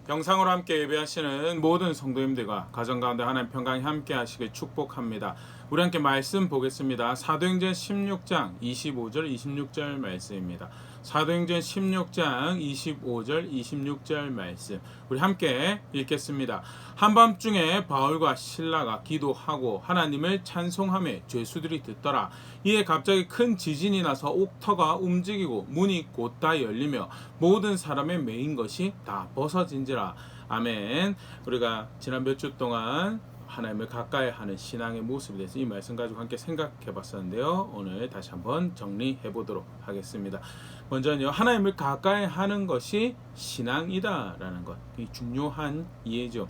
영상으로 함께 예배하시는 모든 성도님들과 가정 가운데 하나님 평강이 함께 하시길 축복합니다. 우리 함께 말씀 보겠습니다. 사도행전 16장 25절 26절 말씀입니다. 사도행전 16장 25절 26절 말씀 우리 함께 읽겠습니다. 한밤중에 바울과 실라가 기도하고 하나님을 찬송하며 죄수들이 듣더라. 이에 갑자기 큰 지진이 나서 옥터가 움직이고 문이 곧다 열리며 모든 사람의 매인 것이 다 벗어진지라. 아멘. 우리가 지난 몇 주 동안 하나님을 가까이 하는 신앙의 모습에 대해서 이 말씀 가지고 함께 생각해 봤었는데요. 오늘 다시 한번 정리해 보도록 하겠습니다. 먼저는요, 하나님을 가까이 하는 것이 신앙이다라는 것, 이 중요한 이해죠.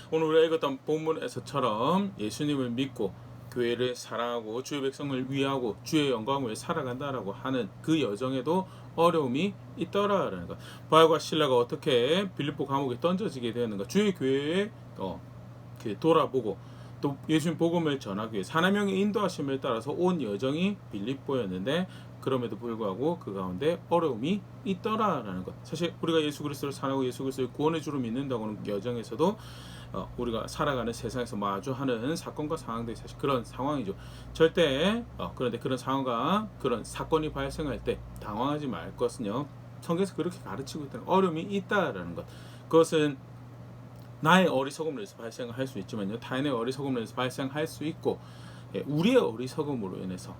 오늘 우리가 읽었던 본문에서처럼 예수님을 믿고 교회를 사랑하고 주의 백성을 위하고 주의 영광을 살아간다라고 하는 그 여정에도 어려움이 있더라라는 것. 바울과 실라가 어떻게 빌립보 감옥에 던져지게 되었는가? 주의 교회에 돌아보고 또 예수님 복음을 전하기 위해 하나님의 인도하심을 따라서 온 여정이 빌립보였는데 그럼에도 불구하고 그 가운데 어려움이 있더라라는 것. 사실 우리가 예수 그리스도를 사랑하고 예수 그리스도를 구원의 주로 믿는다고는 여정에서도 우리가 살아가는 세상에서 마주하는 사건과 상황들이 사실 그런 상황이죠. 절대 그런데 그런 상황과 그런 사건이 발생할 때 당황하지 말 것은요. 성경에서 그렇게 가르치고 있다는 어려움이 있다라는 것. 그것은 나의 어리석음으로 해서 발생할 수 있지만요. 타인의 어리석음으로 해서 발생할 수 있고 우리의 어리석음으로 인해서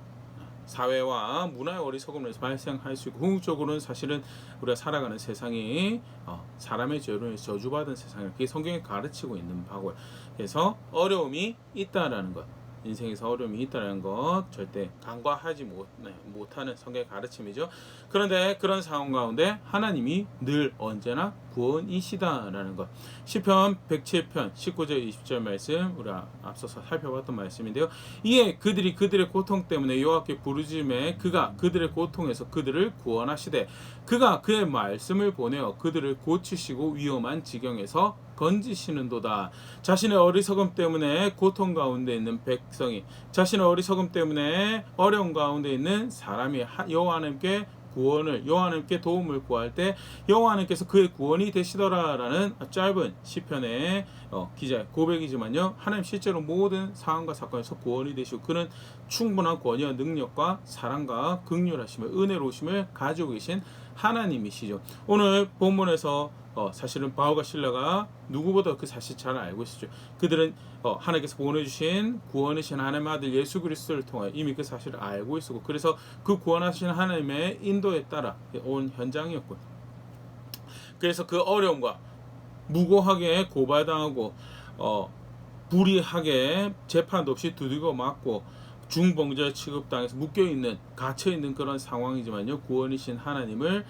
사회와 문화의 어리석음으로 해서 발생할 수 있고 궁극적으로는 사실은 우리가 살아가는 세상이 사람의 죄로 인해서 저주받은 세상을 그게 성경이 가르치고 있는 바고요. 그래서 어려움이 있다라는 것, 인생에서 어려움이 있다는 것 절대 간과하지 못하는 성경의 가르침이죠. 그런데 그런 상황 가운데 하나님이 늘 언제나 구원이시다라는 것. 시편 107편 19절 20절 말씀 우리가 앞서서 살펴봤던 말씀인데요. 이에 그들이 그들의 고통 때문에 여호와께 부르짖음에 그가 그들의 고통에서 그들을 구원하시되 그가 그의 말씀을 보내어 그들을 고치시고 위험한 지경에서 건지시는도다. 자신의 어리석음 때문에 고통 가운데 있는 백성이, 자신의 어리석음 때문에 어려움 가운데 있는 사람이 여호와 하나님께 구원을, 여호와 하나님께 도움을 구할 때 여호와 하나님께서 그의 구원이 되시더라라는 짧은 시편의 기자의 고백이지만요, 하나님 실제로 모든 상황과 사건에서 구원이 되시고 그는 충분한 권위와 능력과 사랑과 긍휼하심을, 은혜로우심을 가지고 계신 하나님이시죠. 오늘 본문에서 사실은 바울과 실라가 누구보다 그 사실 잘 알고 있었죠. 그들은 하나님께서 보내주신 구원이신 하나님의 아들 예수 그리스도를 통하여 이미 그 사실을 알고 있었고, 그래서 그 구원하신 하나님의 인도에 따라 온 현장이었고, 그래서 그 어려움과 무고하게 고발당하고 불의하게 재판도 없이 두들겨 맞고 중범죄 취급당해서 묶여있는, 갇혀있는 그런 상황이지만요, 구원이신 하나님을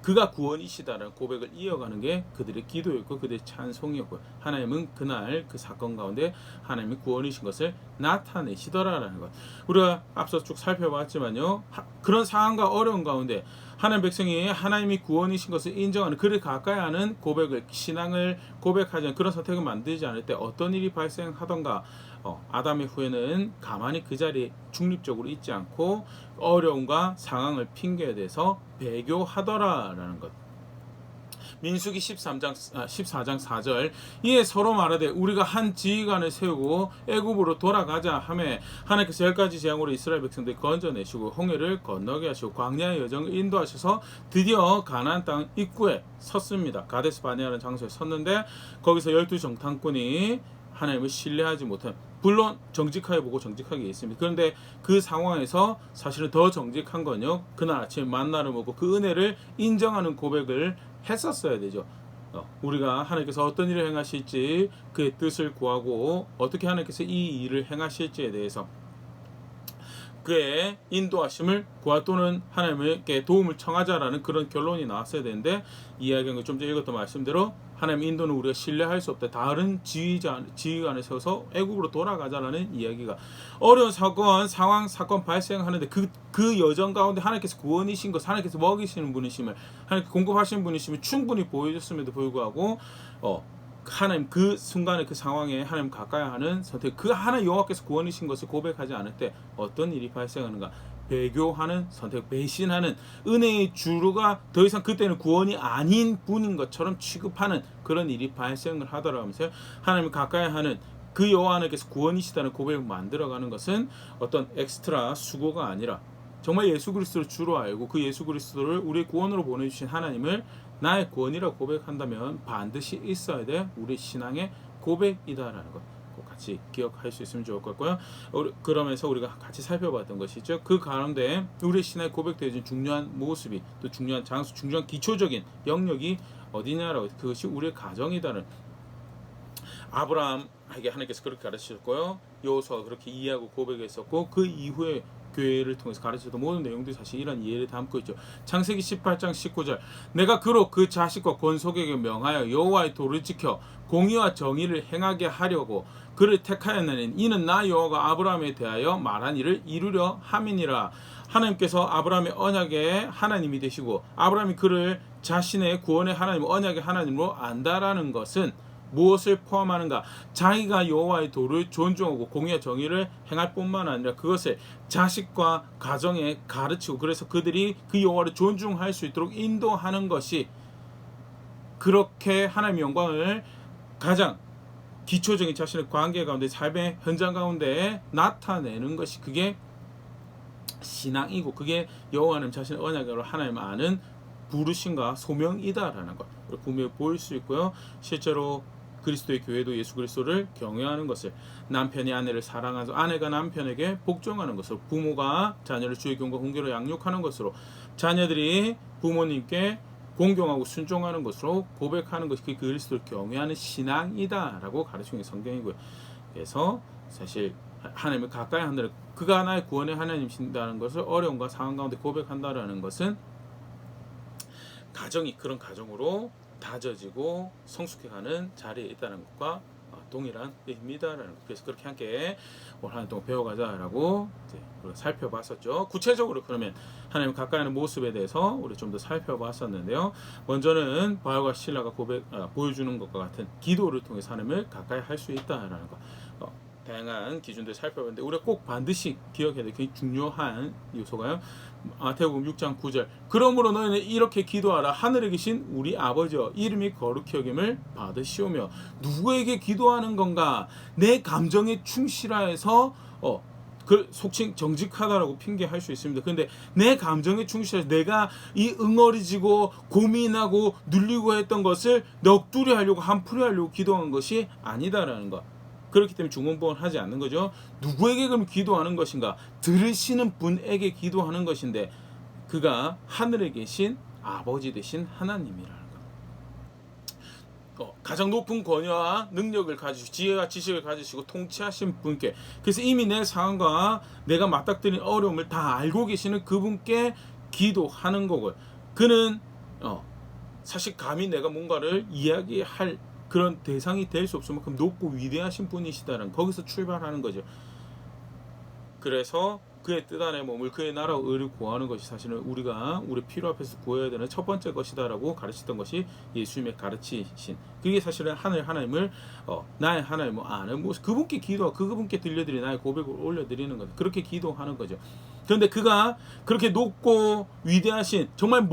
그가 구원이시다라는 고백을 이어가는 게 그들의 기도였고 그들의 찬송이었고요. 하나님은 그날 그 사건 가운데 하나님이 구원이신 것을 나타내시더라라는 것. 우리가 앞서 쭉 살펴봤지만요, 그런 상황과 어려운 가운데 하나님 백성이 하나님이 구원이신 것을 인정하는, 그를 가까이 하는 고백을, 신앙을 고백하지 않은 그런 선택을 만들지 않을 때 어떤 일이 발생하던가 아담의 후에는 가만히 그 자리에 중립적으로 있지 않고 어려움과 상황을 핑계에 대해서 배교하더라라는 것. 민수기 14장 4절 이에 서로 말하되 우리가 한 지휘관을 세우고 애굽으로 돌아가자 하매 하나님께서 10가지 재앙으로 이스라엘 백성들을 건져내시고 홍해를 건너게 하시고 광야의 여정을 인도하셔서 드디어 가나안 땅 입구에 섰습니다. 가데스 바네아라는 장소에 섰는데 거기서 12 정탐꾼이 하나님을 신뢰하지 못한, 물론 정직하게 보고 정직하게 있습니다. 그런데 그 상황에서 사실은 더 정직한 건요, 그날 아침에 만나를 먹고 그 은혜를 인정하는 고백을 했었어야 되죠. 우리가 하나님께서 어떤 일을 행하실지 그의 뜻을 구하고 어떻게 하나님께서 이 일을 행하실지에 대해서 그의 인도하심을 구하 또는 하나님께 도움을 청하자라는 그런 결론이 나왔어야 되는데, 이야기한 좀 전에 읽었던 말씀대로 하나님 인도는 우리가 신뢰할 수 없다. 다른 지휘관을 세워서 애굽으로 돌아가자라는 이야기가, 어려운 상황, 사건 발생하는데 그 여정 가운데 하나님께서 구원이신 것, 하나님께서 먹이시는 분이심을, 하나님께서 공급하시는 분이심을 충분히 보여줬음에도 불구하고 하나님 그 순간에 그 상황에 하나님 가까이 하는 선택, 그 하나님 여호와께서 구원이신 것을 고백하지 않을 때 어떤 일이 발생하는가? 배교하는 선택, 배신하는 은혜의 주가 더 이상 그때는 구원이 아닌 분인 것처럼 취급하는 그런 일이 발생을 하더라면서요. 하나님을 가까이 하는 그 여호와 하나님께서 구원이시다는 고백을 만들어가는 것은 어떤 엑스트라 수고가 아니라 정말 예수 그리스도를 주로 알고 그 예수 그리스도를 우리의 구원으로 보내주신 하나님을 나의 구원이라고 고백한다면 반드시 있어야 될 우리 신앙의 고백이다라는 것 꼭 같이 기억할 수 있으면 좋을 것 같고요. 그러면서 우리가 같이 살펴봤던 것이죠. 그 가운데 우리 신앙의 고백되어진 중요한 모습이 또 중요한 장소, 중요한 기초적인 영역이 어디냐라고 그것이 우리의 가정이다는 아브라함에게 하나님께서 그렇게 가르치셨고요. 여호수아가 그렇게 이해하고 고백했었고 그 이후에 교회를 통해서 가르쳤던 모든 내용들이 사실 이런 이해를 담고 있죠. 창세기 18장 19절 내가 그로 그 자식과 권속에게 명하여 여호와의 도를 지켜 공의와 정의를 행하게 하려고 그를 택하였나니 이는 나 여호와가 아브라함에 대하여 말한 일을 이루려 함이니라. 하나님께서 아브라함의 언약의 하나님이 되시고 아브라함이 그를 자신의 구원의 하나님, 언약의 하나님으로 안다라는 것은 무엇을 포함하는가? 자기가 여호와의 도를 존중하고 공의와 정의를 행할 뿐만 아니라 그것을 자식과 가정에 가르치고 그래서 그들이 그 여호와를 존중할 수 있도록 인도하는 것이 그렇게 하나님의 영광을 가장 기초적인 자신의 관계 가운데 삶의 현장 가운데 나타내는 것이 그게 신앙이고 그게 여호와 하나님 자신의 언약으로 하나님 아는 부르심과 소명이다라는 것 분명히 보일 수 있고요. 실제로 그리스도의 교회도 예수 그리스도를 경외하는 것을 남편이 아내를 사랑하고 아내가 남편에게 복종하는 것으로 부모가 자녀를 주의 경과 공교로 양육하는 것으로 자녀들이 부모님께 공경하고 순종하는 것으로 고백하는 것이 그 그리스도를 경외하는 신앙이다라고 가르치는 게 성경이고요. 그래서 사실 하나님을 가까이 한다는 그가 나의 구원의 하나님이신다는 것을 어려움과 상황 가운데 고백한다라는 것은 가정이 그런 가정으로 다져지고 성숙해가는 자리에 있다는 것과 동일한 의미다라는 것. 그래서 그렇게 함께 올 한 해 동안 배워가자라고 살펴봤었죠. 구체적으로 그러면 하나님 가까이 하는 모습에 대해서 우리 좀 더 살펴봤었는데요. 먼저는 바울과 실라가 보여주는 것과 같은 기도를 통해서 하나님을 가까이 할 수 있다라는 것. 다양한 기준들 살펴봤는데 우리가 꼭 반드시 기억해야 될 굉장히 중요한 요소가요. 마태복음 6장 9절 그러므로 너희는 이렇게 기도하라. 하늘에 계신 우리 아버지여 이름이 거룩히 여김을 받으시오며. 누구에게 기도하는 건가? 내 감정에 충실하여서 그 속칭 정직하다라고 핑계할 수 있습니다. 그런데 내 감정에 충실해서 내가 이 응어리지고 고민하고 눌리고 했던 것을 넋두리 하려고 한풀이 하려고 기도한 것이 아니다라는 것. 그렇기 때문에 중언부언하지 않는 거죠. 누구에게 그럼 기도하는 것인가? 들으시는 분에게 기도하는 것인데 그가 하늘에 계신 아버지 되신 하나님이라는 것. 가장 높은 권위와 능력을 가지시고 지혜와 지식을 가지시고 통치하신 분께 그래서 이미 내 상황과 내가 맞닥뜨린 어려움을 다 알고 계시는 그분께 기도하는 거고요. 그는 사실 감히 내가 뭔가를 이야기할 그런 대상이 될 수 없을 만큼 높고 위대하신 분이시다는 거기서 출발하는 거죠. 그래서 그의 뜻 안의 몸을 그의 나라와 의를 구하는 것이 사실은 우리가 우리 필요 앞에서 구해야 되는 첫 번째 것이다라고 가르치던 것이 예수님의 가르치신 그게 사실은 하나님을 나의 하나님을 아는 모습 그분께 기도하고 그분께 들려드린 나의 고백을 올려드리는 것 그렇게 기도하는 거죠. 그런데 그가 그렇게 높고 위대하신 정말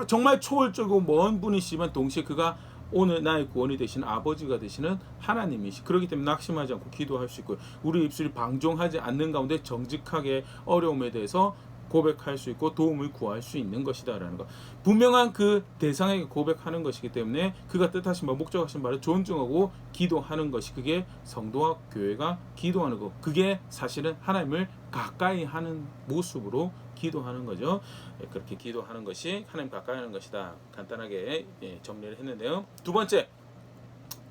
정말 초월적이고 먼 분이시지만 동시에 그가 오늘 나의 구원이 되시는 아버지가 되시는 하나님이시. 그렇기 때문에 낙심하지 않고 기도할 수 있고 우리 입술이 방종하지 않는 가운데 정직하게 어려움에 대해서 고백할 수 있고 도움을 구할 수 있는 것이다라는 것. 분명한 그 대상에게 고백하는 것이기 때문에 그가 뜻하신 바 목적하신 바를 존중하고 기도하는 것이 그게 성도와 교회가 기도하는 것. 그게 사실은 하나님을 가까이 하는 모습으로 기도하는 거죠. 그렇게 기도하는 것이 하나님 가까이 하는 것이다. 간단하게 정리를 했는데요. 두 번째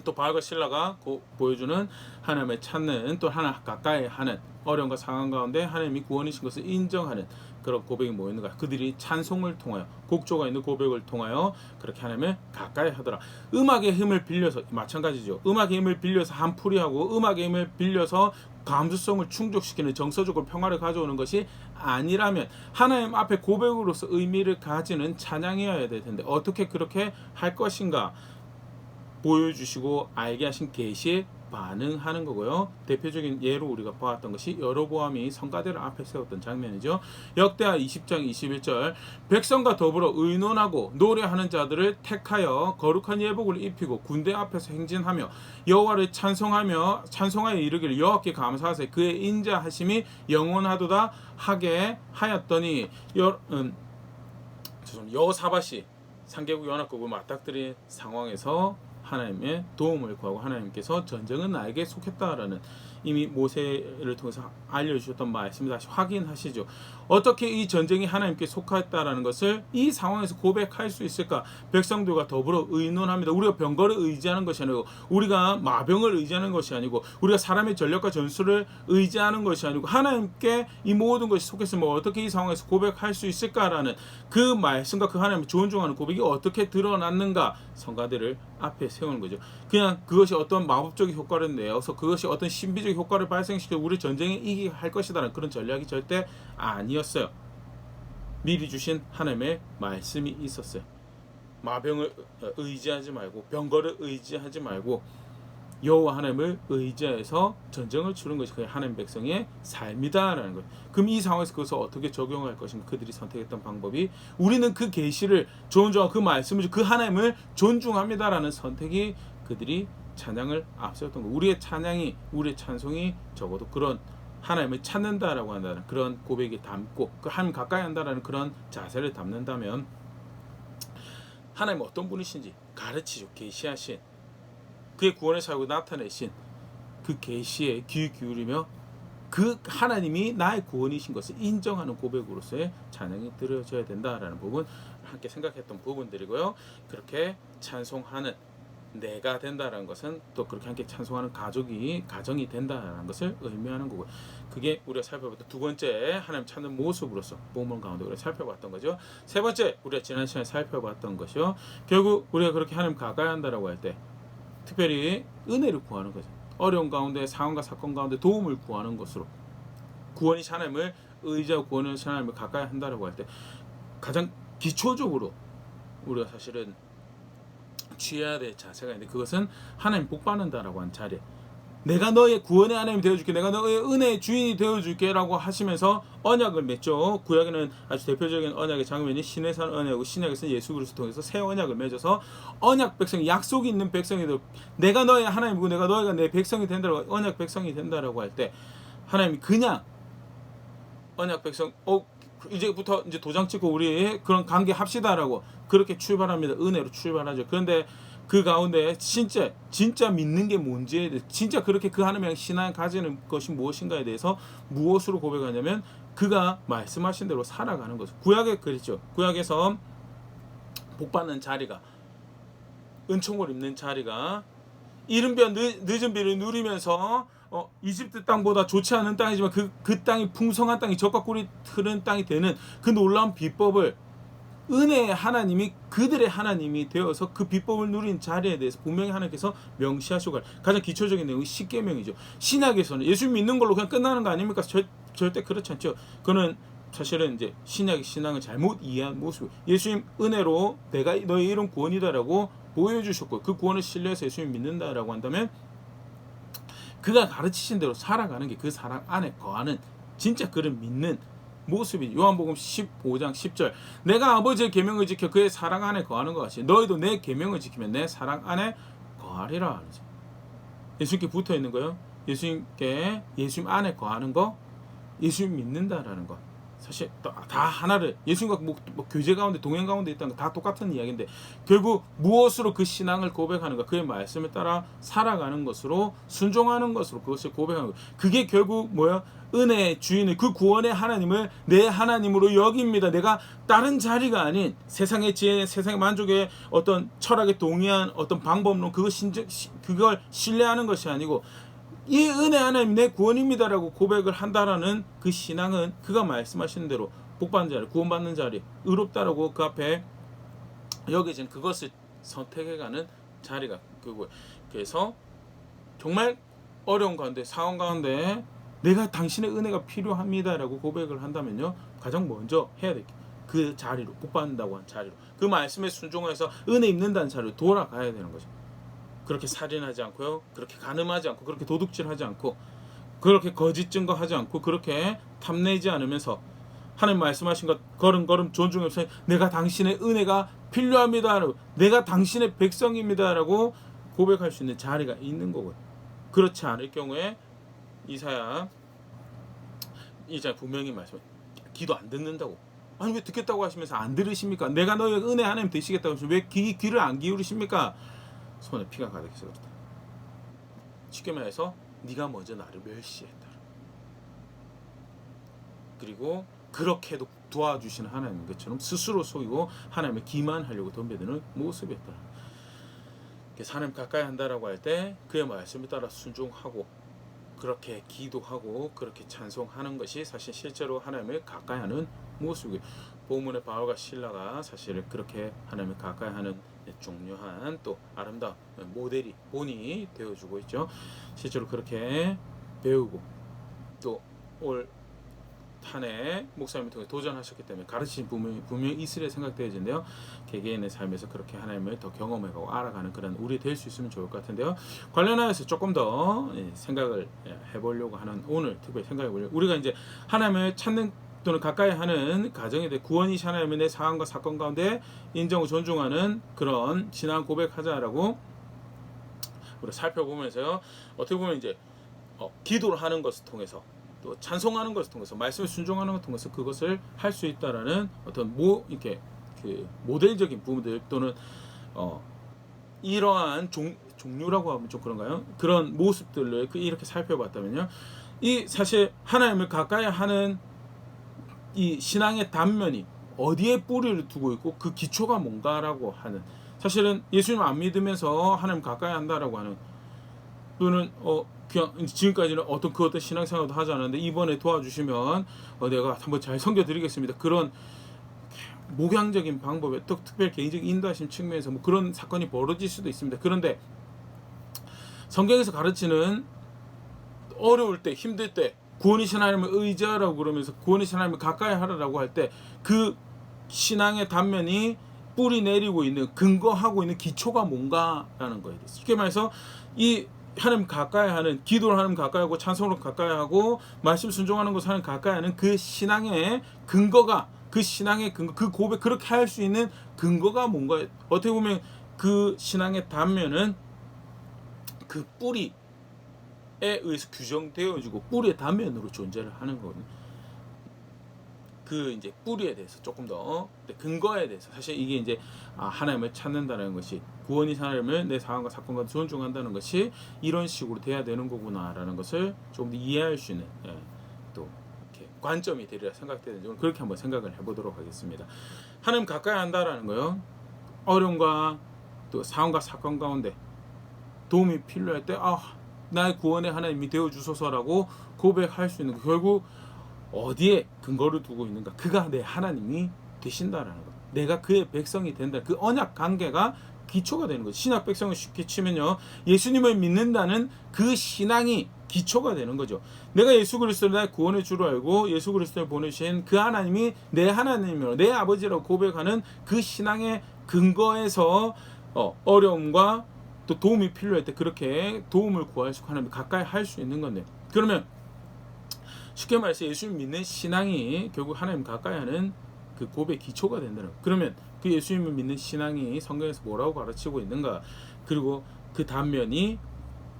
또 바울과 실라가 보여주는 하나님을 찾는 또 하나 가까이 하는 어려움과 상황 가운데 하나님이 구원이신 것을 인정하는 그런 고백이 뭐였는가? 그들이 찬송을 통하여 곡조가 있는 고백을 통하여 그렇게 하나님을 가까이 하더라. 음악의 힘을 빌려서 마찬가지죠. 음악의 힘을 빌려서 한풀이하고 음악의 힘을 빌려서 감수성을 충족시키는 정서적으로 평화를 가져오는 것이 아니라면 하나님 앞에 고백으로서 의미를 가지는 찬양이어야 될 텐데 어떻게 그렇게 할 것인가 보여주시고 알게 하신 계시의 반응하는 거고요. 대표적인 예로 우리가 보았던 것이 여로보암이 성가대를 앞에 세웠던 장면이죠. 역대하 20장 21절 백성과 더불어 의논하고 노래하는 자들을 택하여 거룩한 예복을 입히고 군대 앞에서 행진하며 여호와를 찬송하여 이르기를 여호와께 감사하세 그의 인자하심이 영원하도다 하게 하였더니 여호사밧이 상계국 연합국을 맞닥뜨린 상황에서 하나님의 도움을 구하고 하나님께서 전쟁은 나에게 속했다라는 이미 모세를 통해서 알려주셨던 말씀을 다시 확인하시죠. 어떻게 이 전쟁이 하나님께 속했다라는 것을 이 상황에서 고백할 수 있을까? 백성들과 더불어 의논합니다. 우리가 병거를 의지하는 것이 아니고 우리가 마병을 의지하는 것이 아니고 우리가 사람의 전력과 전술을 의지하는 것이 아니고 하나님께 이 모든 것이 속했으면 어떻게 이 상황에서 고백할 수 있을까라는 그 말씀과 그 하나님을 존중하는 고백이 어떻게 드러났는가 성가대를 앞에 세우는 거죠. 그냥 그것이 어떤 마법적인 효과를 내어서 그것이 어떤 신비적 효과를 발생시켜 우리 전쟁에 이기게 할 것이다라는 그런 전략이 절대 아니었어요. 미리 주신 하나님의 말씀이 있었어요. 마병을 의지하지 말고 병거를 의지하지 말고 여호와 하나님을 의지해서 전쟁을 치르는 것이 그의 하나님 백성의 삶이다라는 거예요. 그럼 이 상황에서 그것을 어떻게 적용할 것인가? 그들이 선택했던 방법이 우리는 그 계시를 존중하고 그 말씀을 그 하나님을 존중합니다라는 선택이 그들이 찬양을 앞세웠던 거예요. 우리의 찬양이 우리의 찬송이 적어도 그런 하나님을 찾는다라고 한다는 그런 고백이 담고 그 하나님 가까이 한다라는 그런 자세를 담는다면 하나님 어떤 분이신지 가르치죠. 계시하신 그의 구원의 사역을 나타내신 그 계시에 귀 기울이며 그 하나님이 나의 구원이신 것을 인정하는 고백으로서의 찬양이 드려져야 된다라는 부분 함께 생각했던 부분들이고요. 그렇게 찬송하는 내가 된다라는 것은 또 그렇게 함께 찬송하는 가정이 된다라는 것을 의미하는 거고요. 그게 우리가 살펴봤던 두 번째 하나님 찾는 모습으로서 본문 가운데 우리가 살펴봤던 거죠. 세 번째 우리가 지난 시간에 살펴봤던 것이요. 결국 우리가 그렇게 하나님 가까이 한다라고 할 때 특별히 은혜를 구하는 거죠. 어려운 가운데 상황과 사건 가운데 도움을 구하는 것으로 구원이 하나님을 의지하고 구원이 하나님을 가까이 한다라고 할 때 가장 기초적으로 우리가 사실은 취해야 될 자세가 있는데 그것은 하나님 복 받는다라고 한 자리. 내가 너의 구원의 하나님이 되어줄게, 내가 너의 은혜의 주인이 되어줄게 라고 하시면서 언약을 맺죠. 구약에는 아주 대표적인 언약의 장면이 시내산 언약이고 신약에서는 예수 그리스도 통해서 새 언약을 맺어서 언약 백성이 약속이 있는 백성이들 내가 너의 하나님이고 내가 너희가 내 백성이 된다라고 언약 백성이 된다라고 할 때 하나님이 그냥 언약 백성 이제부터 이제 도장 찍고 우리 그런 관계 합시다라고 그렇게 출발합니다. 은혜로 출발하죠. 그런데 그 가운데 진짜 믿는 게 뭔지에 대해 진짜 그렇게 그 하나님의 신앙을 가지는 것이 무엇인가에 대해서 무엇으로 고백하냐면 그가 말씀하신 대로 살아가는 거죠. 구약에 그랬죠. 구약에서 복받는 자리가 은총을 입는 자리가 이른비와 늦은 비를 누리면서 이집트 땅보다 좋지 않은 땅이지만 그 땅이 풍성한 땅이 적과 꿀이 흐르는 땅이 되는 그 놀라운 비법을 은혜의 하나님이 그들의 하나님이 되어서 그 비법을 누린 자리에 대해서 분명히 하나님께서 명시하시고 가장 기초적인 내용이 십계명이죠. 신약에서는 예수 믿는 걸로 그냥 끝나는 거 아닙니까? 절대 그렇지 않죠. 그는 사실은 이제 신약의 신앙을 잘못 이해한 모습. 예수님 은혜로 내가 너의 이름 구원이다라고 보여주셨고 그 구원을 신뢰해서 예수님 믿는다라고 한다면 그가 가르치신 대로 살아가는 게 그 사랑 안에 거하는 진짜 그를 믿는 모습이 요한복음 15장 10절 내가 아버지의 계명을 지켜 그의 사랑 안에 거하는 것 같이 너희도 내 계명을 지키면 내 사랑 안에 거하리라. 예수님께 붙어 있는 거요. 예수님 안에 거하는 거, 예수님 믿는다라는 거. 사실 다 하나를 예수님과 뭐 교제 가운데 동행 가운데 있다는 거 다 똑같은 이야기인데 결국 무엇으로 그 신앙을 고백하는가 그의 말씀에 따라 살아가는 것으로 순종하는 것으로 그것을 고백하는 거. 그게 결국 뭐야? 은혜의 주인을 그 구원의 하나님을 내 하나님으로 여깁니다. 내가 다른 자리가 아닌 세상의 지혜, 세상의 만족의 어떤 철학에 동의한 어떤 방법론 그걸 신뢰하는 것이 아니고 이 은혜 하나님 내 구원입니다라고 고백을 한다라는 그 신앙은 그가 말씀하시는 대로 복받는 자리, 구원받는 자리, 의롭다라고 그 앞에 여겨진 그것을 선택해가는 자리가 그거예요. 그래서 정말 어려운 가운데 상황 가운데 내가 당신의 은혜가 필요합니다라고 고백을 한다면요 가장 먼저 해야 될 그 자리로 복받는다고 한 자리로 그 말씀에 순종해서 은혜 입는다는 자리로 돌아가야 되는 거죠. 그렇게 살인하지 않고요. 그렇게 간음하지 않고 그렇게 도둑질하지 않고 그렇게 거짓 증거하지 않고 그렇게 탐내지 않으면서 하나님 말씀하신 것 걸음걸음 존중하면서 내가 당신의 은혜가 필요합니다. 내가 당신의 백성입니다라고 고백할 수 있는 자리가 있는 거고요. 그렇지 않을 경우에 이사야 분명히 말씀해 기도 안 듣는다고. 아니 왜 듣겠다고 하시면서 안 들으십니까? 내가 너의 은혜 하나님 되시겠다고 하시면 왜 귀를 안 기울이십니까? 손에 피가 가득해서 그렇다. 쉽게 말해서 네가 먼저 나를 멸시했다. 그리고 그렇게도 도와주시는 하나님인 것처럼 스스로 속이고 하나님을 기만하려고 덤벼드는 모습이었다. 하나님 가까이 한다라고 할 때 그의 말씀에 따라 순종하고 그렇게 기도하고 그렇게 찬송하는 것이 사실 실제로 하나님을 가까이하는 모습이고요. 본문의 바울과 실라가 사실 그렇게 하나님을 가까이하는 중요한 또 아름다운 모델이 본이 되어주고 있죠. 실제로 그렇게 배우고 또 올 탄에 목사님을 통해 도전하셨기 때문에 가르치신 분명히 있으려 생각되어지는데요. 개개인의 삶에서 그렇게 하나님을 더 경험해가고 알아가는 그런 우리 될 수 있으면 좋을 것 같은데요. 관련하여서 조금 더 생각을 해보려고 하는 오늘 특별히 생각해보려고 우리가 이제 하나님을 찾는 또는 가까이 하는 가정에 대해 구원이신 하나님의 내 상황과 사건 가운데 인정하고 존중하는 그런 신앙 고백하자라고 우리 살펴보면서요. 어떻게 보면 이제 기도를 하는 것을 통해서 또 찬송하는 것을 통해서 말씀을 순종하는 것을 통해서 그것을 할 수 있다라는 어떤 이렇게 그 모델적인 부분들 또는 이러한 종류라고 하면 좀 그런가요? 그런 모습들을 이렇게 살펴봤다면요, 이 사실 하나님을 가까이 하는 이 신앙의 단면이 어디에 뿌리를 두고 있고 그 기초가 뭔가라고 하는, 사실은 예수님 안 믿으면서 하나님 가까이 한다라고 하는 또는 그냥 지금까지는 어떤 신앙생활도 하지 않았는데 이번에 도와주시면 내가 한번 잘 섬겨드리겠습니다. 그런 목양적인 방법에 또 특별 개인적인 인도하심 측면에서 뭐 그런 사건이 벌어질 수도 있습니다. 그런데 성경에서 가르치는 어려울 때, 힘들 때 구원이신 하나님을 의지하라고 그러면서 구원이신 하나님을 가까이 하라고 할 때 그 신앙의 단면이 뿌리 내리고 있는 근거하고 있는 기초가 뭔가라는 거예요. 쉽게 말해서 이 하나님 가까이 하는, 기도를 하나님 가까이 하고 찬송으로 가까이 하고 말씀 순종하는 것을 하나님 가까이 하는 그 신앙의 근거가, 그 신앙의 근거, 그 고백, 그렇게 할 수 있는 근거가 뭔가, 어떻게 보면 그 신앙의 단면은 그 뿌리에 의해서 규정되어지고 뿌리의 단면으로 존재를 하는 거거든요. 그 이제 뿌리에 대해서 조금 더 근거에 대해서, 사실 이게 이제 하나님을 찾는다는 것이, 구원이 하나님을 내 상황과 사건과 존중한다는 것이 이런 식으로 돼야 되는 거구나라는 것을 조금 더 이해할 수 있는 또 이렇게 관점이 되리라 생각되는지 그렇게 한번 생각을 해보도록 하겠습니다. 하나님 가까이 한다라는 거요, 어려움과 또 상황과 사건 가운데 도움이 필요할 때 나의 구원의 하나님이 되어 주소서라고 고백할 수 있는 거, 결국 어디에 근거를 두고 있는가? 그가 내 하나님이 되신다라는 것. 내가 그의 백성이 된다. 그 언약 관계가 기초가 되는 거죠. 신약 백성을 쉽게 치면요, 예수님을 믿는다는 그 신앙이 기초가 되는 거죠. 내가 예수 그리스도를 나의 구원의 주로 알고 예수 그리스도를 보내신 그 하나님이 내 하나님이요, 내 아버지라고 고백하는 그 신앙의 근거에서 어려움과 또 도움이 필요할 때 그렇게 도움을 구할 수, 하나님 가까이 할 수 있는 건데, 그러면 쉽게 말해서 예수님 믿는 신앙이 결국 하나님 가까이 하는 그 고백 기초가 된다는 거예요. 그러면 그 예수님을 믿는 신앙이 성경에서 뭐라고 가르치고 있는가, 그리고 그 단면이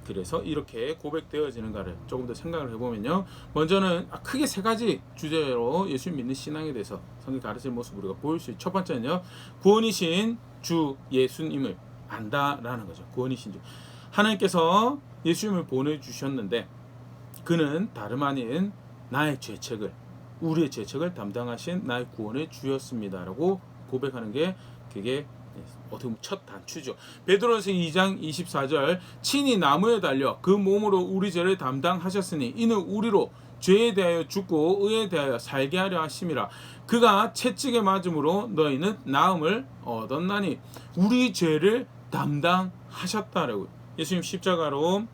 그래서 이렇게 고백되어지는가를 조금 더 생각을 해보면요, 먼저는 크게 세 가지 주제로 예수님 믿는 신앙에 대해서 성경이 가르치는 모습을 우리가 보일 수 있죠. 첫 번째는요, 구원이신 주 예수님을 안다라는 거죠. 구원이신 주, 하나님께서 예수님을 보내주셨는데 그는 다름 아닌 나의 죄책을, 우리의 죄책을 담당하신 나의 구원의 주였습니다라고 고백하는 게, 그게 어떻게 보면 첫 단추죠. 베드로전서 2장 24절, 친히 나무에 달려 그 몸으로 우리 죄를 담당하셨으니 이는 우리로 죄에 대하여 죽고 의에 대하여 살게 하려 하심이라. 그가 채찍에 맞음으로 너희는 나음을 얻었나니. 우리 죄를 담당하셨다라고. 예수님 십자가로,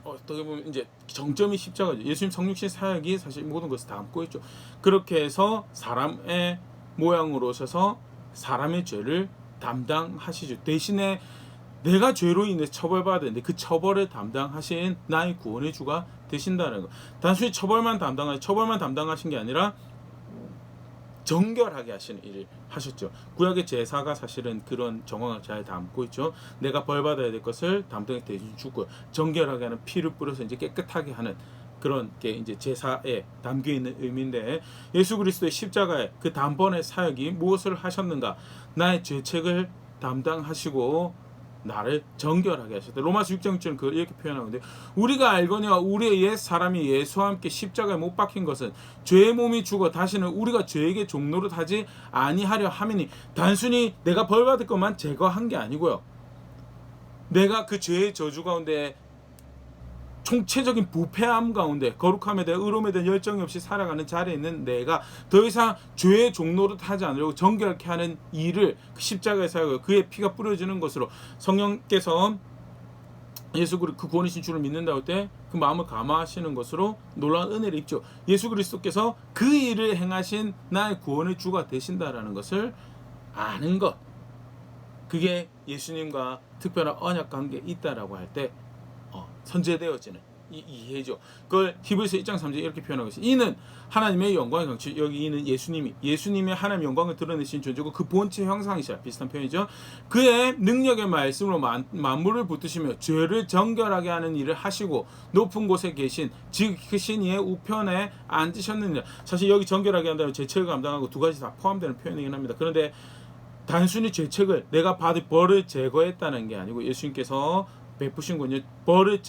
어떻게 보면 이제 정점이 십자가죠. 예수님 성육신 사역이 사실 모든 것을 담고 있죠. 그렇게 해서 사람의 모양으로 오셔서 사람의 죄를 담당하시죠. 대신에 내가 죄로 인해 처벌받아야 되는데 그 처벌을 담당하신 나의 구원의 주가 되신다는 거. 단순히 처벌만 담당하신 게 아니라 정결하게 하시는 일을 하셨죠. 구약의 제사가 사실은 그런 정황을 잘 담고 있죠. 내가 벌받아야 될 것을 담당해 대신 주고 정결하게 하는 피를 뿌려서 이제 깨끗하게 하는 그런 게 이제 제사에 담겨 있는 의미인데, 예수 그리스도의 십자가의 그 단번의 사역이 무엇을 하셨는가? 나의 죄책을 담당하시고 나를 정결하게 하셨다. 로마서 6장 6절은 그걸 이렇게 표현하는데, 우리가 알거니와 우리의 옛 사람이 예수와 함께 십자가에 못 박힌 것은 죄의 몸이 죽어 다시는 우리가 죄에게 종노릇 하지 아니하려 함이니. 단순히 내가 벌받을 것만 제거한 게 아니고요, 내가 그 죄의 저주 가운데 총체적인 부패함 가운데 거룩함에 대한 의로움에 대한 열정이 없이 살아가는 자리에 있는 내가 더 이상 죄의 종노릇 하지 않으려고 정결케 하는 일을 그 십자가에 사용하고 그의 피가 뿌려지는 것으로 성령께서 예수 그 구원이신 주를 믿는다고 할 때 그 마음을 감화하시는 것으로 놀라운 은혜를 입죠. 예수 그리스도께서 그 일을 행하신 나의 구원의 주가 되신다라는 것을 아는 것, 그게 예수님과 특별한 언약 관계에 있다라고 할 때 선제되어지는 이해죠. 그걸 히브리서 1장 3절에 이렇게 표현하고 있어요. 이는 하나님의 영광의 경치, 여기 이는 예수님의 하나님의 영광을 드러내신 존재고 그 본체 형상이시라, 비슷한 표현이죠. 그의 능력의 말씀으로 만물을 붙드시며 죄를 정결하게 하는 일을 하시고 높은 곳에 계신 즉 그 신이의 우편에 앉으셨느니라. 사실 여기 정결하게 한다면 죄책을 감당하고 두 가지 다 포함되는 표현이긴 합니다. 그런데 단순히 죄책을 내가 받을 벌을 제거했다는 게 아니고, 예수님께서 베푸신 군요, 벌을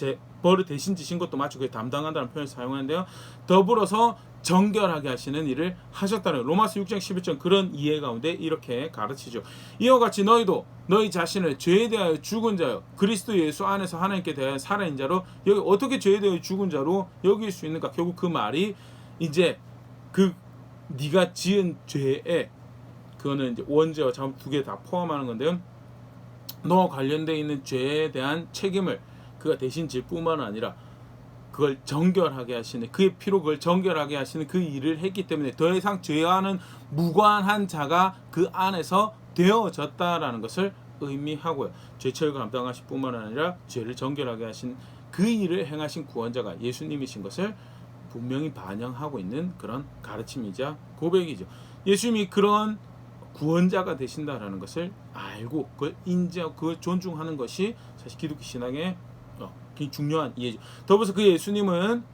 대신 지신 것도 마치 그게 담당한다는 표현을 사용하는데요, 더불어서 정결하게 하시는 일을 하셨다는, 로마서 6장 11절 그런 이해 가운데 이렇게 가르치죠. 이와 같이 너희도 너희 자신을 죄에 대하여 죽은 자요 그리스도 예수 안에서 하나님께 대하여 살아있는 자로 여기 어떻게 죄에 대하여 죽은 자로 여길 수 있는가? 결국 그 말이 이제 그 네가 지은 죄에, 그거는 이제 원죄와 잘못 두 개 다 포함하는 건데요, 너와 관련되어 있는 죄에 대한 책임을 그가 대신 질 뿐만 아니라 그걸 정결하게 하시는, 그의 피로 그걸 정결하게 하시는 그 일을 했기 때문에 더 이상 죄와는 무관한 자가 그 안에서 되어졌다라는 것을 의미하고요. 죄책을 감당하실 뿐만 아니라 죄를 정결하게 하신 그 일을 행하신 구원자가 예수님이신 것을 분명히 반영하고 있는 그런 가르침이자 고백이죠. 예수님이 그런 구원자가 되신다라는 것을 알고 그걸 인지하고 그걸 존중하는 것이 사실 기독교 신앙의 굉장히 중요한 이해죠. 더불어서 그 예수님은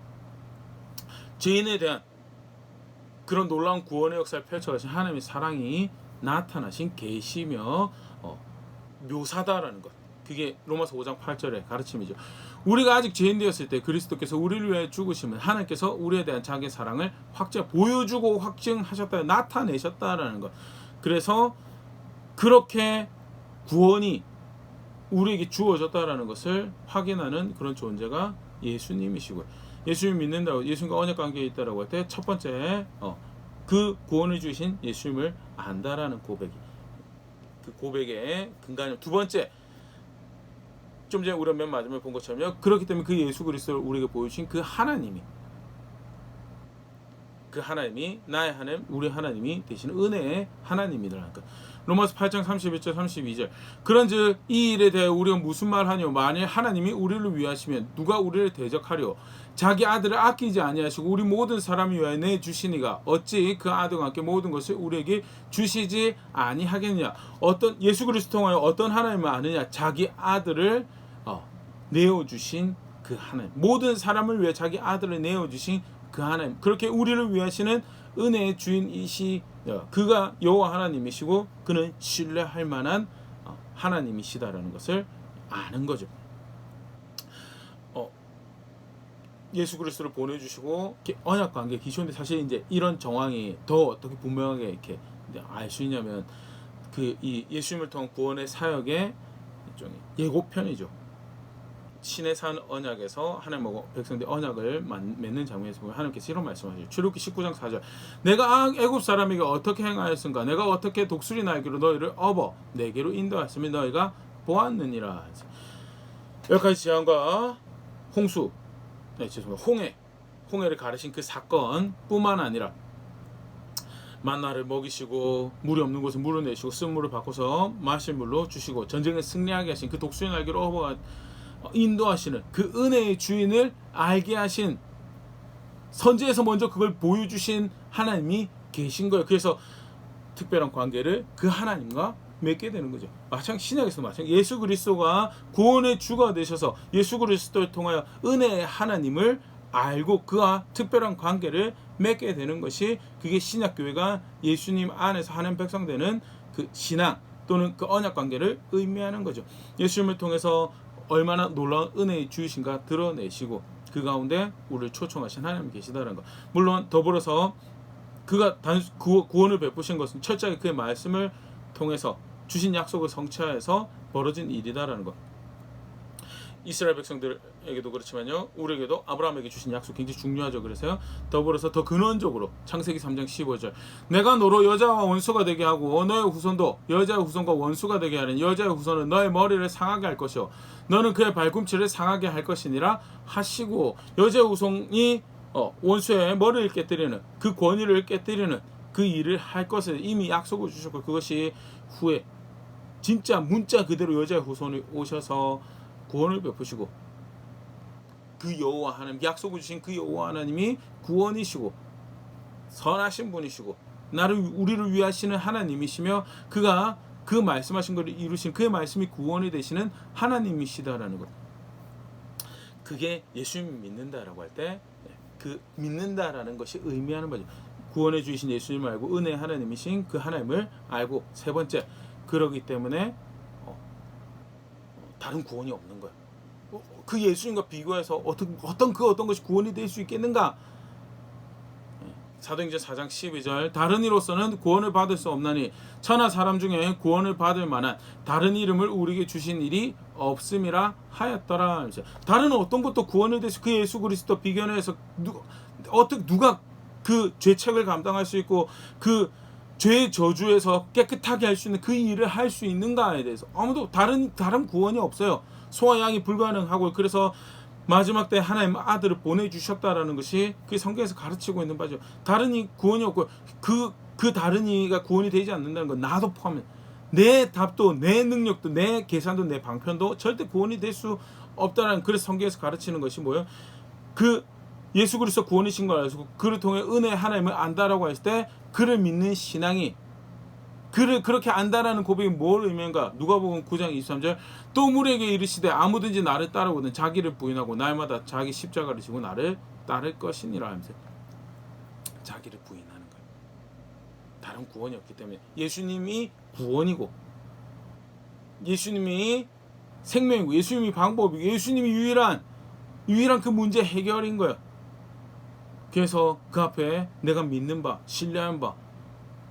죄인에 대한 그런 놀라운 구원의 역사를 펼쳐가신 하나님의 사랑이 나타나신 계시며 묘사다라는 것, 그게 로마서 5장 8절의 가르침이죠. 우리가 아직 죄인 되었을 때 그리스도께서 우리를 위해 죽으시면 하나님께서 우리에 대한 자기의 사랑을 보여주고 확증하셨다, 나타내셨다라는 것. 그래서 그렇게 구원이 우리에게 주어졌다라는 것을 확인하는 그런 존재가 예수님이시고요. 예수님 믿는다고, 예수님과 언약 관계에 있다라고 할 때 첫 번째 그 구원을 주신 예수님을 안다라는 고백이 그 고백의 근간이고, 두 번째 좀 전에 우리가 맨 마지막에 본 것처럼요, 그렇기 때문에 그 예수 그리스도를 우리에게 보여주신 그 하나님이 나의 하나님, 우리 하나님이 되시는 은혜의 하나님이라니까. 로마서 8장 31절 32절 그런즉 이 일에 대해 우리가 무슨 말하뇨? 만일 하나님이 우리를 위하시면 누가 우리를 대적하리요? 자기 아들을 아끼지 아니하시고 우리 모든 사람을 위하여 내주시니가 어찌 그 아들과 함께 모든 것을 우리에게 주시지 아니하겠느냐? 예수 그리스도 통하여 어떤 하나님을 아느냐? 자기 아들을 내어주신 그 하나님, 모든 사람을 위해 자기 아들을 내어주신 그 하나님, 그렇게 우리를 위하시는 은혜의 주인이시, 그가 여호와 하나님이시고 그는 신뢰할 만한 하나님이시다라는 것을 아는 거죠. 예수 그리스도를 보내주시고 언약 관계 기초인데, 사실 이제 이런 정황이 더 어떻게 분명하게 이렇게 알 수 있냐면 이 예수님을 통한 구원의 사역의 일종의 예고편이죠. 신의 산 언약에서 하나님하고 백성들 언약을 맺는 장면에서 보면 하나님께서 이런 말씀하시죠. 출애굽기 19장 4절 내가 애굽 사람에게 어떻게 행하였은가? 내가 어떻게 독수리 날개로 너희를 업어 내게로 인도하였으며 너희가 보았느니라. 여기까지 재앙과 홍해를 가르신 그 사건 뿐만 아니라 만나를 먹이시고 물이 없는 곳에 물을 내시고 쓴 물을 바꿔서 마실 물로 주시고 전쟁에 승리하게 하신 그 독수리 날개로 업어가 인도하시는 그 은혜의 주인을 알게 하신 선지에서 먼저 그걸 보여주신 하나님이 계신 거예요. 그래서 특별한 관계를 그 하나님과 맺게 되는 거죠. 신약에서 예수 그리스도가 구원의 주가 되셔서 예수 그리스도를 통하여 은혜의 하나님을 알고 그와 특별한 관계를 맺게 되는 것이 그게 신약교회가 예수님 안에서 하는 백성 되는 그 신앙 또는 그 언약 관계를 의미하는 거죠. 예수님을 통해서 얼마나 놀라운 은혜의 주이신가 드러내시고 그 가운데 우리를 초청하신 하나님이 계시다는 것. 물론 더불어서 그가 구원을 베푸신 것은 철저하게 그의 말씀을 통해서 주신 약속을 성취하여서 벌어진 일이다라는 것. 이스라엘 백성들에게도 그렇지만요, 우리에게도 아브라함에게 주신 약속 굉장히 중요하죠. 그래서요, 더불어서 더 근원적으로 창세기 3장 15절 내가 너로 여자와 원수가 되게 하고 너의 후손도 여자의 후손과 원수가 되게 하는 여자의 후손은 너의 머리를 상하게 할 것이요 너는 그의 발꿈치를 상하게 할 것이니라 하시고, 여자의 후손이 원수의 머리를 깨뜨리는 그 권위를 깨뜨리는 그 일을 할 것을 이미 약속을 주셨고, 그것이 후에 진짜 문자 그대로 여자의 후손이 오셔서 구원을 베푸시고, 그 여호와 하나님, 약속을 주신 그 여호와 하나님이 구원이시고 선하신 분이시고 우리를 위하시는 하나님이시며, 그가 그 말씀하신 것을 이루신 그의 말씀이 구원이 되시는 하나님이시다라는 것. 그게 예수님을 믿는다라고 할 때 그 믿는다라는 것이 의미하는 거죠. 구원해 주신 예수님을 알고 은혜의 하나님이신 그 하나님을 알고, 세 번째, 그러기 때문에 다른 구원이 없는 거예요. 그 예수님과 비교해서 어떤 것이 구원이 될 수 있겠는가? 사도행전 4장 12절 다른 이로서는 구원을 받을 수 없나니 천하 사람 중에 구원을 받을 만한 다른 이름을 우리에게 주신 일이 없음이라 하였더라. 다른 어떤 것도 구원을 될 수, 그 예수 그리스도 비견해서 누가 그 죄책을 감당할 수 있고 그 죄의 저주에서 깨끗하게 할 수 있는 그 일을 할 수 있는가에 대해서 아무도 다른 구원이 없어요. 소와 양이 불가능하고, 그래서 마지막 때 하나님 아들을 보내주셨다라는 것이 그 성경에서 가르치고 있는 바죠. 다른 구원이 없고 그 다른 이가 구원이 되지 않는다는 건 나도 포함해. 내 답도 내 능력도 내 계산도 내 방편도 절대 구원이 될 수 없다라는, 그래서 성경에서 가르치는 것이 뭐예요? 그 예수 그리스도 구원이신 걸 알고 그를 통해 은혜 하나님을 안다라고 했을 때 그를 믿는 신앙이, 그를 그렇게 안다라는 고백이 뭘 의미한가? 누가복음 9장 23절 또 무리에게 이르시되 아무든지 나를 따르거든 자기를 부인하고 날마다 자기 십자가를 지고 나를 따를 것이니라 하면서 자기를 부인하는 거예요. 다른 구원이 없기 때문에 예수님이 구원이고 예수님이 생명이고 예수님이 방법이고 예수님이 유일한 그 문제 해결인 거예요. 그래서 그 앞에 내가 믿는 바 신뢰하는 바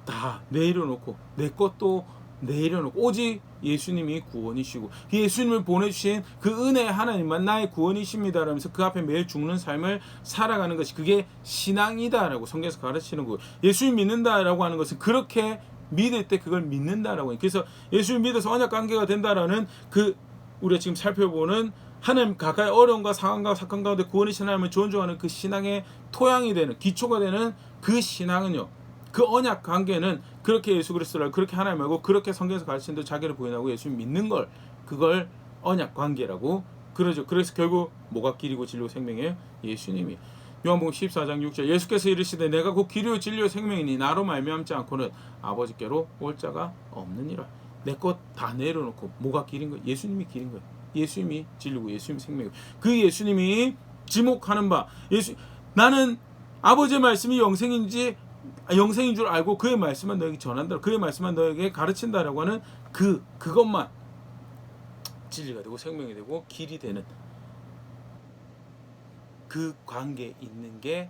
다 내려놓고 내 것도 내려놓고 오직 예수님이 구원이시고 예수님을 보내주신 그 은혜의 하나님만 나의 구원이십니다 라면서 그 앞에 매일 죽는 삶을 살아가는 것이, 그게 신앙이다라고 성경에서 가르치는 거예요. 예수님 믿는다라고 하는 것은 그렇게 믿을 때 그걸 믿는다라고 해요. 그래서 예수님 믿어서 언약 관계가 된다라는 그 우리가 지금 살펴보는 하나님 가까이 어려움과 상황과 사건 가운데 구원이신 하나님을 존중하는 그 신앙의 토양이 되는 기초가 되는 그 신앙은요, 그 언약 관계는 그렇게 예수 그리스도를 그렇게 하나님 알고 그렇게 성경에서 가르치는 대로 자기를 부인하고 예수님 믿는 걸, 그걸 언약 관계라고 그러죠. 그래서 결국 뭐가 길이고 진리고 생명이에요? 예수님이. 요한복음 14장 6절 예수께서 이르시되 내가 곧 길이요 진리요 생명이니 나로 말미암지 않고는 아버지께로 올 자가 없느니라. 내 것 다 내려놓고 뭐가 길인 거예요? 예수님이 길인 거예요. 예수님이 진리고 예수님이 생명이고 그 예수님이 지목하는 바, 나는 아버지의 말씀이 영생인 줄 알고 그의 말씀만 너에게 전한다, 그의 말씀만 너에게 가르친다라고 하는 그것만 진리가 되고 생명이 되고 길이 되는 그 관계에 있는 게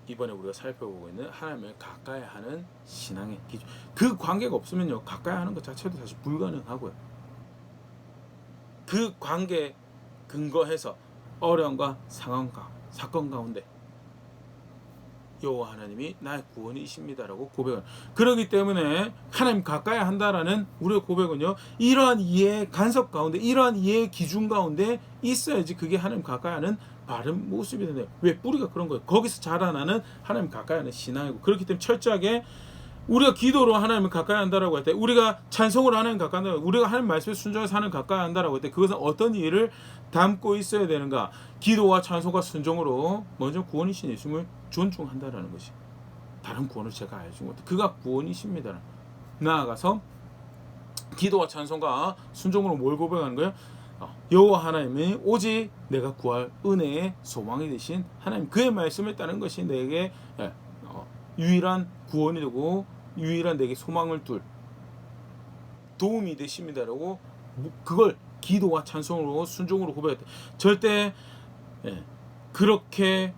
이번에 우리가 살펴보고 있는 하나님을 가까이 하는 신앙의 기준. 그 관계가 없으면요, 가까이 하는 것 자체도 사실 불가능하고요. 그 관계에 근거해서 어려움과 상황과 사건 가운데 여호와 하나님이 나의 구원이십니다라고 고백을. 그렇기 때문에 하나님 가까이 한다라는 우리의 고백은요, 이러한 이해의 간섭 가운데, 이러한 이해의 기준 가운데 있어야지 그게 하나님 가까이 하는 바른 모습이 되네요. 왜? 뿌리가 그런 거예요. 거기서 자라나는 하나님 가까이 하는 신앙이고, 그렇기 때문에 철저하게 우리가 기도로 하나님을 가까이 한다라고 할 때, 우리가 찬송으로 하나님 가까이 한다, 우리가 하나님 말씀에 순종해서 하나님 가까이 한다라고 할 때, 그것은 어떤 일을 담고 있어야 되는가? 기도와 찬송과 순종으로 먼저 구원이신 예수님을 존중한다라는 것이, 다른 구원을 제가 알지 못해. 그가 구원이십니다. 나아가서 기도와 찬송과 순종으로 뭘 고백하는 거예요? 여호와 하나님이 오직 내가 구할 은혜의 소망이 되신 하나님, 그의 말씀을 따르는 것이 내게 유일한 구원이 되고 유일한 내게 소망을 둘 도움이 되십니다라고, 그걸 기도와 찬송으로 순종으로 고백했대. 절대 그렇게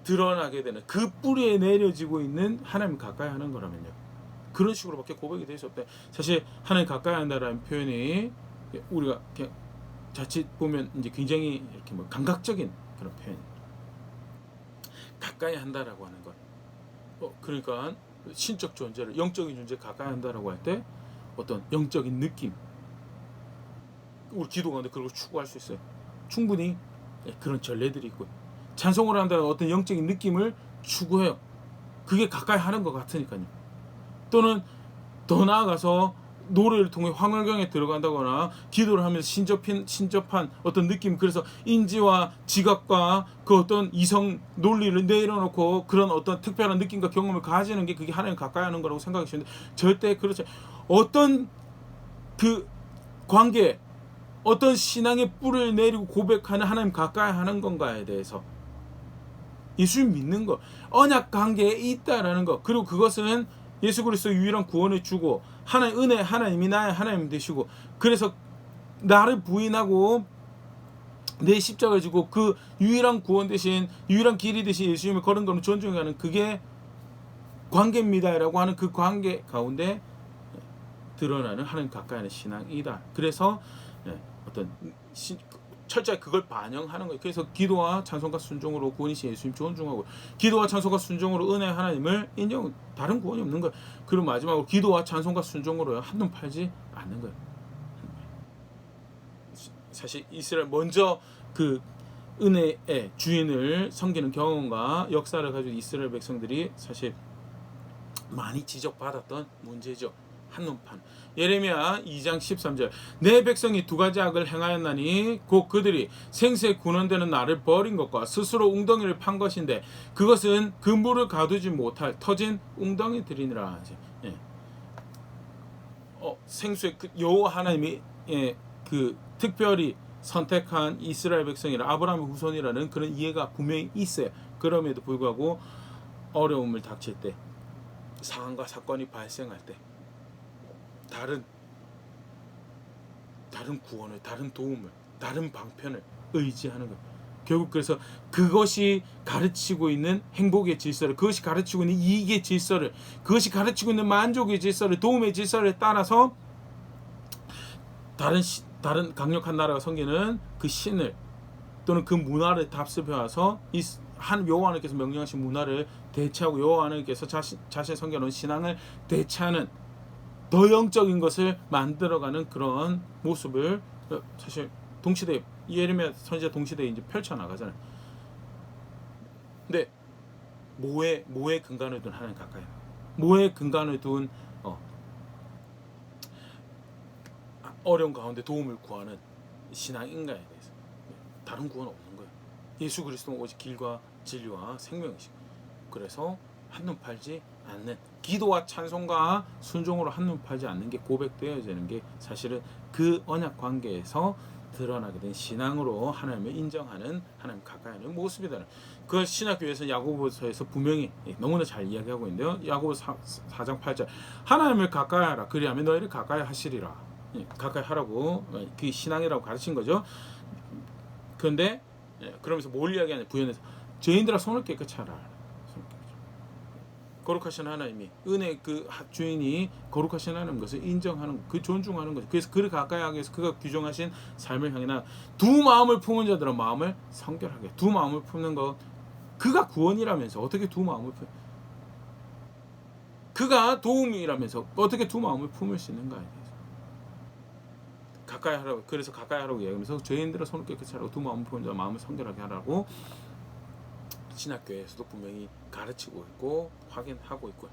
드러나게 되는, 그 뿌리에 내려지고 있는 하나님 가까이 하는 거라면요, 그런 식으로밖에 고백이 될 수 없대. 사실 하나님 가까이 한다라는 표현이 우리가 그냥 자칫 보면 이제 굉장히 이렇게 뭐 감각적인 그런 표현, 가까이 한다라고 하는 것. 그러니까 신적 존재를, 영적인 존재 가까이 한다라고 할 때 어떤 영적인 느낌, 우리 기도 가운데 그걸 추구할 수 있어요. 충분히 그런 전례들이 있고, 찬송을 한다는 어떤 영적인 느낌을 추구해요. 그게 가까이 하는 것 같으니까요. 또는 더 나아가서 노래를 통해 황홀경에 들어간다거나 기도를 하면서 신접한 어떤 느낌, 그래서 인지와 지각과 그 어떤 이성 논리를 내려놓고 그런 어떤 특별한 느낌과 경험을 가지는 게, 그게 하나님 가까이 하는 거라고 생각하시는데, 절대 그렇지. 어떤 그 관계, 어떤 신앙의 뿔을 내리고 고백하는 하나님 가까이 하는 건가에 대해서 예수님 믿는 것, 언약 관계에 있다라는 것, 그리고 그것은 예수 그리스도 유일한 구원을 주고, 하나님 은혜, 하나님이 나의 하나님 되시고, 그래서 나를 부인하고 내 십자가를 지고 그 유일한 구원 대신, 유일한 길이 되신 예수님을 걸은 것을 존중하는, 그게 관계입니다라고 하는 그 관계 가운데 드러나는 하나님 가까이 하는 신앙이다. 그래서 어떤 철저히 그걸 반영하는 거예요. 그래서 기도와 찬송과 순종으로 구원이신 예수님 존중하고, 기도와 찬송과 순종으로 은혜 하나님을 인정, 다른 구원이 없는 거예요. 그리고 마지막으로 기도와 찬송과 순종으로 한눈 팔지 않는 거예요. 사실 이스라엘 먼저 그 은혜의 주인을 섬기는 경험과 역사를 가지고 이스라엘 백성들이 사실 많이 지적받았던 문제죠. 한눈판. 예레미야 2장 13절, 내 백성이 두 가지 악을 행하였나니 곧 그들이 생수에 군원되는 나를 버린 것과 스스로 웅덩이를 판 것인데, 그것은 그 물을 가두지 못할 터진 웅덩이들이니라. 생수의 여호와 하나님이 그 특별히 선택한 이스라엘 백성이라, 아브라함의 후손이라는 그런 이해가 분명히 있어요. 그럼에도 불구하고 어려움을 닥칠 때, 상황과 사건이 발생할 때 다른 구원을, 다른 도움을, 다른 방편을 의지하는 것. 결국 그래서 그것이 가르치고 있는 행복의 질서를, 그것이 가르치고 있는 이익의 질서를, 그것이 가르치고 있는 만족의 질서를, 도움의 질서를 따라서 다른 강력한 나라가 섬기는 그 신을 또는 그 문화를 답습해 와서 이 한 여호와 하나님께서 명령하신 문화를 대체하고, 여호와 하나님께서 자신의 섬겨놓은 신앙을 대체하는 더 영적인 것을 만들어가는 그런 모습을 사실 동시대에, 예레미야 선지자 동시대에 이제 펼쳐 나가잖아요. 근데 뭐에 근간을 둔 하나님 가까이, 뭐에 근간을 둔 어려운 가운데 도움을 구하는 신앙인가에 대해서 다른 구원 없는 거예요. 예수 그리스도는 오직 길과 진리와 생명이시고, 그래서 한눈 팔지 않는, 기도와 찬송과 순종으로 한눈 팔지 않는 게 고백되어야 되는 게, 사실은 그 언약 관계에서 드러나게 된 신앙으로 하나님을 인정하는, 하나님 가까이 하는 모습이다. 그걸 신학교에서 야고보서에서 분명히 너무나 잘 이야기하고 있는데요. 야고보서 4장 8절, 하나님을 가까이 하라, 그리하면 너희를 가까이 하시리라. 가까이 하라고, 그 신앙이라고 가르친 거죠. 그런데 그러면서 뭘 이야기하냐, 부연해서 죄인들아 손을 깨끗이 하라. 거룩하신 하나님이, 은혜 그 주인이 거룩하신 하나님 것을 인정하는 것, 그 존중하는 것. 그래서 그를 가까이 하기 위해서 그가 규정하신 삶을 향해 나 두 마음을 품은 자들은 마음을 성결하게. 두 마음을 품는 것, 그가 구원이라면서 어떻게 두 마음을 그가 도움이라면서 어떻게 두 마음을 품을 수 있는가에 대해서 가까이 하라고, 그래서 가까이 하라고 이야기하면서 죄인들의 손을 깨끗이 하라고, 두 마음을 품은 자 마음을 성결하게 하라고 신학교에서도 분명히 가르치고 있고 확인하고 있고,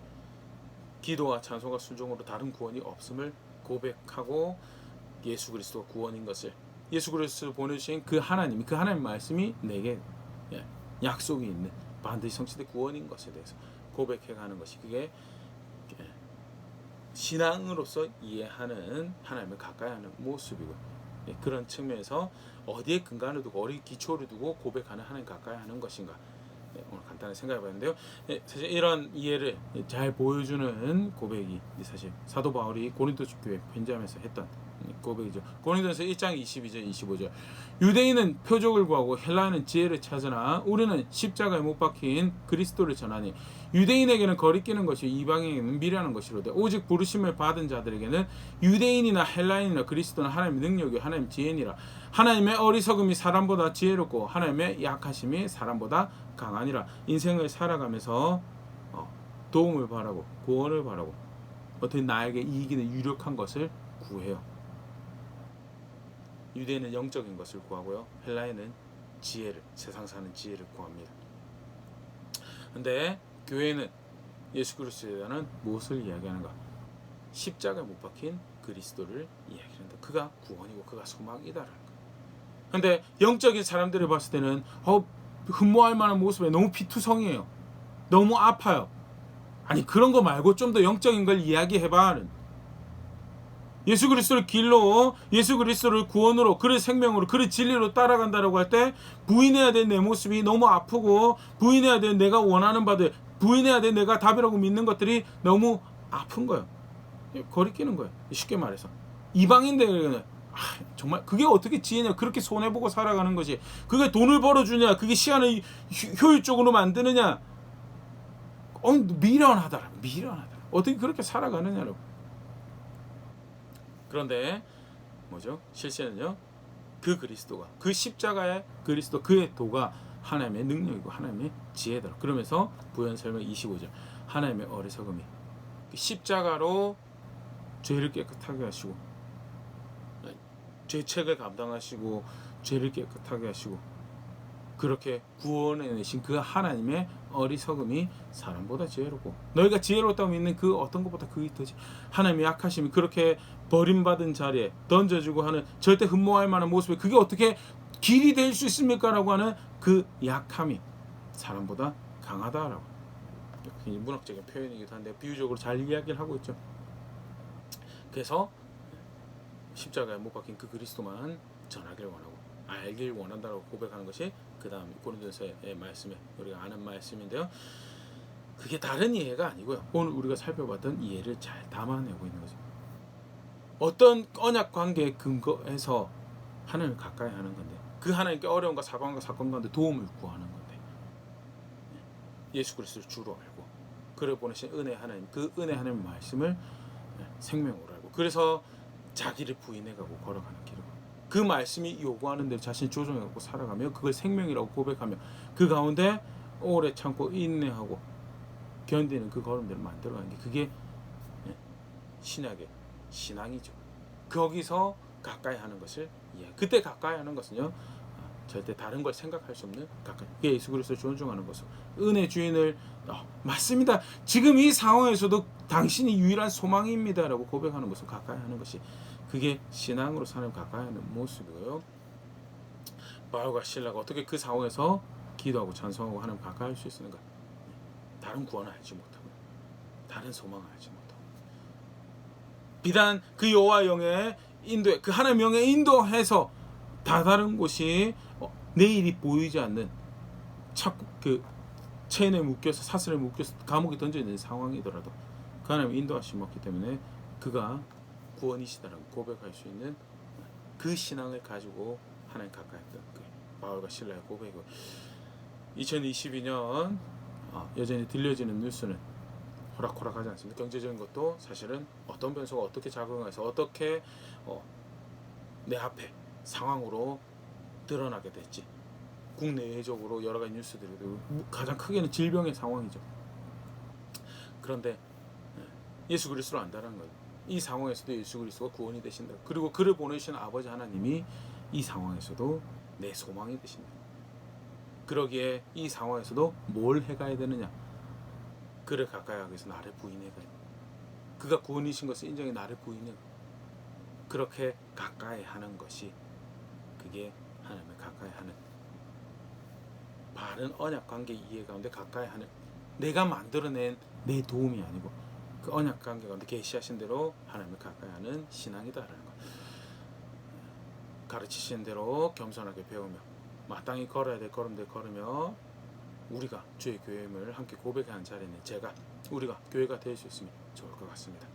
기도와 찬송과 순종으로 다른 구원이 없음을 고백하고, 예수 그리스도가 구원인 것을, 예수 그리스도를 보내주신 그 하나님이, 그 하나님 말씀이 내게 약속이 있는 반드시 성취된 구원인 것에 대해서 고백해가는 것이, 그게 신앙으로서 이해하는 하나님을 가까이하는 모습이고, 그런 측면에서 어디에 근간을 두고 어디 기초를 두고 고백하는 하나님 가까이하는 것인가, 오늘 간단히 생각해봤는데요. 사실 이런 이해를 잘 보여주는 고백이 사실 사도 바울이 고린도 교회 편지하면서 했던 고백이죠. 고린도서 1장 22절 25절, 유대인은 표적을 구하고 헬라인은 지혜를 찾으나 우리는 십자가에 못 박힌 그리스도를 전하니 유대인에게는 거리끼는 것이 이방인에게는 미련한 것이로되 오직 부르심을 받은 자들에게는 유대인이나 헬라인이나 그리스도는 하나님의 능력이 하나님의 지혜니라. 하나님의 어리석음이 사람보다 지혜롭고 하나님의 약하심이 사람보다 강하니라. 인생을 살아가면서 도움을 바라고 구원을 바라고 어떻게 나에게 이익이 유력한 것을 구해요. 유대인은 영적인 것을 구하고요, 헬라인은 지혜를, 세상 사는 지혜를 구합니다. 근데 교회는 예수 그리스도에 대한 무엇을 이야기하는가? 십자가에 못 박힌 그리스도를 이야기한다. 그가 구원이고 그가 소망이다라는 거. 근데 영적인 사람들을 봤을 때는 흠모할 만한 모습에 너무 피투성이에요. 너무 아파요. 아니 그런 거 말고 좀 더 영적인 걸 이야기해봐 하는, 예수 그리스도를 길로, 예수 그리스도를 구원으로, 그의 생명으로, 그의 진리로 따라간다라고 할 때 부인해야 될 내 모습이 너무 아프고, 부인해야 될 내가 원하는 바들, 부인해야 될 내가 답이라고 믿는 것들이 너무 아픈 거예요. 거리끼는 거예요. 쉽게 말해서 이방인들에게는 정말 그게 어떻게 지혜냐, 그렇게 손해보고 살아가는 것이, 그게 돈을 벌어주냐, 그게 시간을 효율적으로 만드느냐, 미련하더라. 어떻게 그렇게 살아가느냐라고. 그런데 뭐죠? 실제는요, 그 그리스도가, 그 십자가의 그리스도, 그의 도가 하나님의 능력이고 하나님의 지혜더라. 그러면서 부연 설명 25절, 하나님의 어리석음이 십자가로 죄를 깨끗하게 하시고, 죄책을 감당하시고 죄를 깨끗하게 하시고, 그렇게 구원해내신 그 하나님의 어리석음이 사람보다 지혜롭고, 너희가 지혜롭다고 믿는 그 어떤 것보다 그게 더지, 하나님의 약하심이 그렇게 버림받은 자리에 던져주고 하는, 절대 흠모할 만한 모습에 그게 어떻게 길이 될 수 있습니까? 라고 하는 그 약함이 사람보다 강하다라고. 문학적인 표현이기도 한데 비유적으로 잘 이야기를 하고 있죠. 그래서 십자가에 못 박힌 그 그리스도만 전하기를 원하고 알길 원한다고 고백하는 것이 그 다음 고린도서의 말씀에 우리가 아는 말씀인데요. 그게 다른 이해가 아니고요, 오늘 우리가 살펴봤던 이해를 잘 담아내고 있는 거죠. 어떤 언약 관계에 근거해서 하나님을 가까이 하는 건데, 그 하나님께 어려움과 사건 가운데 도움을 구하는 건데, 예수 그리스도를 주로 알고 그를 보내신 은혜 하나님, 그 은혜 하나님의 말씀을 생명으로 알고, 그래서 자기를 부인해가고 걸어가는 길이고, 그 말씀이 요구하는 대로 자신을 조정해가고 살아가며 그걸 생명이라고 고백하며 그 가운데 오래 참고 인내하고 견디는 그 걸음들을 만들어가는 게, 그게 신약의 신앙이죠. 거기서 가까이 하는 것을 그때 가까이 하는 것은요, 절대 다른 걸 생각할 수 없는 가까이, 그게 예수 그리스도를 존중하는 것을, 은혜 주인을 맞습니다, 지금 이 상황에서도 당신이 유일한 소망입니다 라고 고백하는 것을 가까이 하는 것이, 그게 신앙으로 사는 가까이 하는 모습이고요. 바울과 실라가 어떻게 그 상황에서 기도하고 찬송하고 하나님 가까이 할 수 있는가? 다른 구원을 알지 못하고 다른 소망을 알지 못하고, 비단 그 여호와 영의 인도에, 그 하나님 영의 인도해서 다른 곳이 내일이 보이지 않는 자꾸 그 체인에 묶여서, 사슬에 묶여서 감옥에 던져 있는 상황이더라도 그 하나님의 인도하심이 없기 때문에 그가 구원이시다라고 고백할 수 있는 그 신앙을 가지고 하나님 가까이 했던 그 바울과 실라의 고백이고, 2022년 여전히 들려지는 뉴스는 호락호락하지 않습니다. 경제적인 것도 사실은 어떤 변수가 어떻게 작용해서 어떻게 내 앞에 상황으로 드러나게 될지, 국내외적으로 여러 가지 뉴스들이 가장 크게는 질병의 상황이죠. 그런데 예수 그리스도를 안다는 거예요. 이 상황에서도 예수 그리스도가 구원이 되신다. 그리고 그를 보내신 아버지 하나님이 이 상황에서도 내 소망이 되신다. 그러기에 이 상황에서도 뭘 해가야 되느냐? 그를 가까이 하기 위해서 나를 부인해가야 돼. 그가 구원이신 것을 인정해 나를 부인해. 그렇게 가까이 하는 것이 그게 하나님을 가까이 하는 바른 언약 관계 이해 가운데 가까이 하는, 내가 만들어낸 내 도움이 아니고 그 언약 관계 가운데 계시하신 대로 하나님을 가까이 하는 신앙이다라는 것. 가르치신 대로 겸손하게 배우며 마땅히 걸어야 될 걸음들 걸으며 우리가 주의 교회임을 함께 고백하는 자리는 우리가 교회가 될 수 있으면 좋을 것 같습니다.